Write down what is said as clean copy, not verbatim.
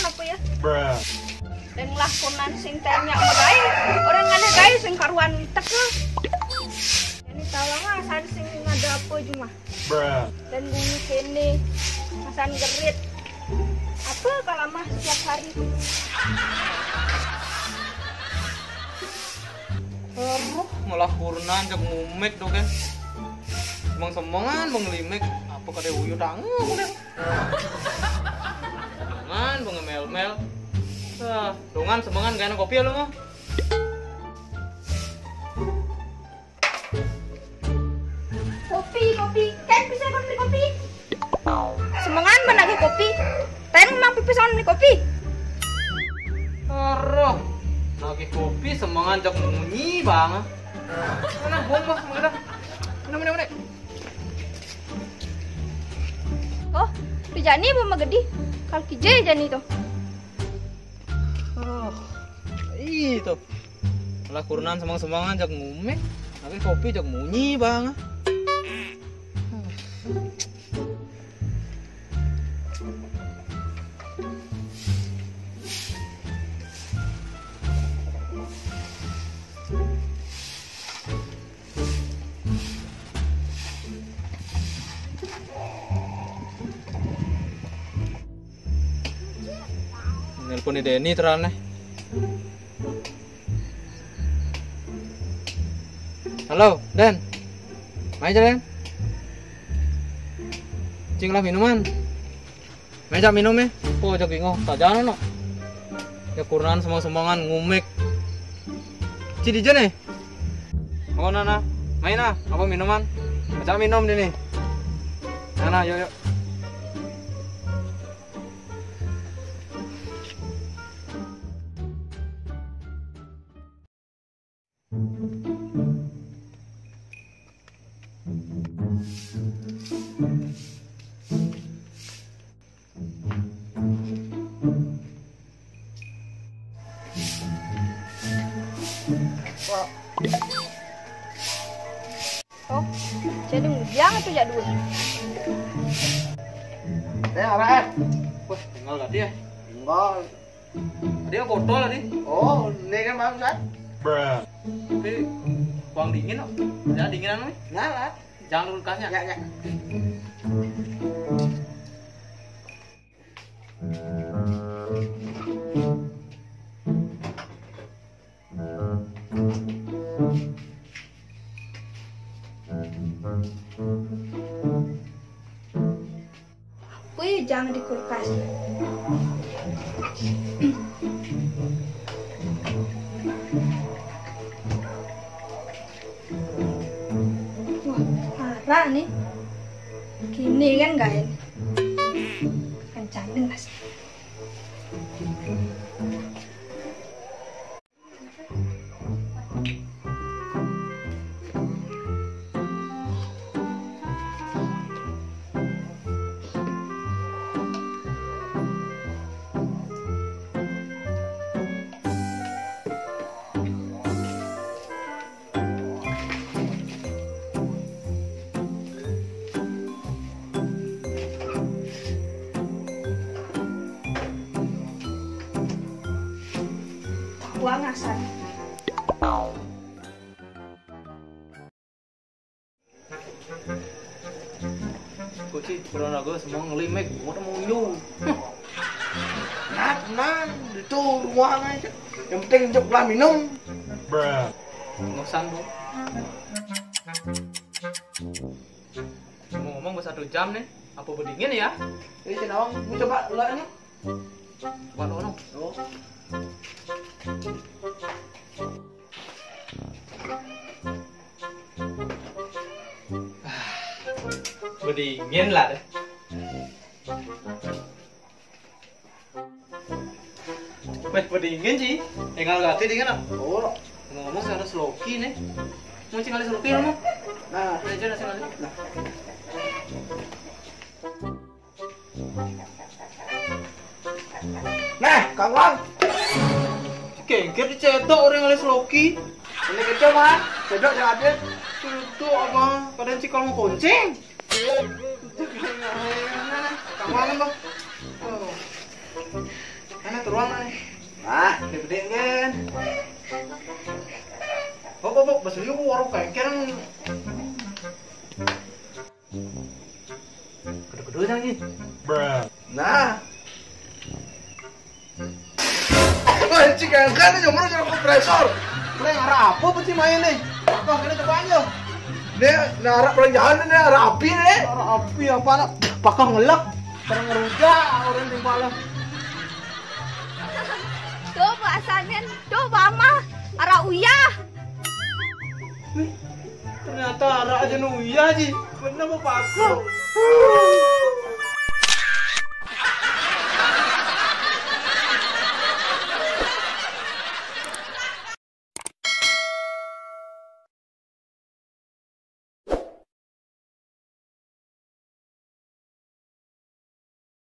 apa ya? Dan lakonan sing tanya magai orang ngane guys sing karuan teke. Ini tawang asan sing ngada apa cuma. Dan bunyi kene asan gerit. Apa kalau mah setiap hari? Malah kurnan jak ngumek dong kan. Semangan bang limek apa kada uyu dangu kan. Semangan bang mel-mel. Dongan semangan gak ada kopi ya lu mah. Kopi. Kan bisa kan beli kopi. Semangan menagi kopi. Tayang memang pipisan beli kopi. Roh, lagi kopi semangan jak munyi bang. Mana buang bah, mana? Mana? Oh, dijani apa magedi? Kal kije jani to. Oh, itu. Malah kurnan semangan jak ngumek, lagi kopi jak munyi bang. Nelpon di Denny terane. Halo, Den. Main aja, Den. Cing lah minuman. Main aja minum ya. Oh, jak bingung. Saja no. Ya kurnan semangan ngumek. Cidi aja nih. Oh, Nana. Main ah, apa minuman? Aja minum deh nih. Nana, yuk. Oh, jadi ngujang atau jadul? Apa? Wah, tinggal tadi ya. Tinggal. Dia botol tadi. Oh, ini kan bang Ustaz. Tapi buang dingin kok. Ya dinginan nih. Ngalat. Jangan turun kasnya. Ya. Wih, jangan di kulkas. Wah, parah nih. Gini kan gak ini. Kencangin mas. Buang asal. Kuci kurang aku semua ngelimek, mau yu. Nah, itu rumah aja. Yang penting ceplah minum. Ngosan bu. Ngomong bahasa 1 jam nih. Apa berdingin ya? Ini cenawang, mau coba lah ini. Coba lo. Oh. Berdingin lah deh. Weh, berdingin sih. Tinggal ganti dingin ah. Oh. Ngomong sana sloki nih. Mau tinggal sloki lo mau? Nah, Aja nasi lagi. Nah, Kang Wang. Kengker dicetok orang ngalis loki. Ini kecil mah. Cedok yang ada. Itu apa? Kadang cikal mau konceng. Kamu apa bang? ruangan. Ah, gede kan. Kok bas liu warung kayak Gede-gede lagi. Nah. Anjing kan nyomor cara kompresor. Ini arah apa pasti main nih? Apa kena coba aja. Dia arah perenjahan nih arah api nih. Arah api apa nak? Pakah ngelak. Terang ngerujak orang di malam. Tuh bahasannya, tuh mama, arah uyah. Ternyata arah aja nu iya ji. Bener mau pakah.